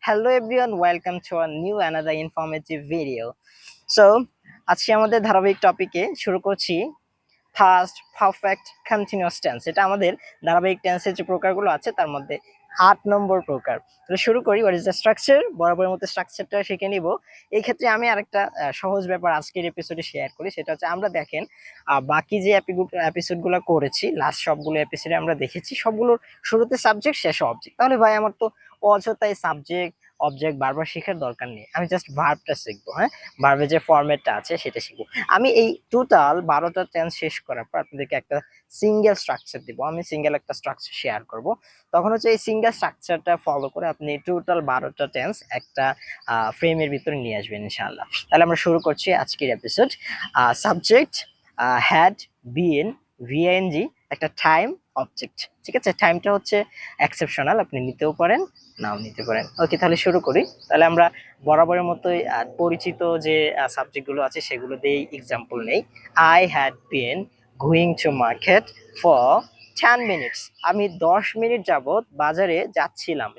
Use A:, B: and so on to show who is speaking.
A: Hello everyone, welcome to a new another informative video. So আজকে আমাদের ধারাবাহিক টপিকে শুরু করছি ফার্স্ট পারফেক্ট কন্টিনিউয়াস টেন্স। এটা আমাদের ধারাবাহিক টেন্সের যে প্রকারগুলো আছে তার মধ্যে 8 নম্বর প্রকার। তো শুরু করি। What is the structure? বরাবরের মতো স্ট্রাকচারটা শিখে নিব। এই ক্ষেত্রে আমি আরেকটা সহজ ব্যাপার আজকের এপিসোডে শেয়ার করি, সেটা হচ্ছে আমরা দেখেন বাকি যে এপিসোডগুলো করেছি, লাস্ট সবগুলো এপিসোডে আমরা দেখেছি সবগুলোর শুরুতে সাবজেক্ট, শেষে অবজেক্ট। তাহলে ভাই আমার তো অযথাই সাবজেক্ট অবজেক্ট বারবার শেখার দরকার নেই, আমি জাস্ট ভার্বটা শিখবো। হ্যাঁ, ভার্বের যে ফরম্যাটটা আছে সেটা শিখবো। আমি এই টোটাল 12টা টেন্স শেষ করার পর আপনাদেরকে একটা সিঙ্গেল স্ট্রাকচার দিব, আমি সিঙ্গেল একটা স্ট্রাকচার শেয়ার করব। তখন হচ্ছে এই সিঙ্গেল স্ট্রাকচারটা ফলো করে আপনি টোটাল 12টা টেন্স একটা ফ্রেমের ভিতরে নিয়ে আসবেন ইনশাআল্লাহ। তাহলে আমরা শুরু করছি আজকের episode. Subject had been VNG, একটা টাইম অবজেক্ট। ঠিক আছে, টাইমটা হচ্ছে এক্সেপশনাল, আপনি নিতেও পারেন নাও নিতে পারেন। ওকে, তাহলে শুরু করি। তাহলে আমরা বরাবরের মতোই পরিচিত যে সাবজেক্টগুলো আছে সেগুলো দিয়েই এক্সাম্পল নেই। I had been going to market for 10 minutes. আমি 10 মিনিট যাবত বাজারে যাচ্ছিলাম।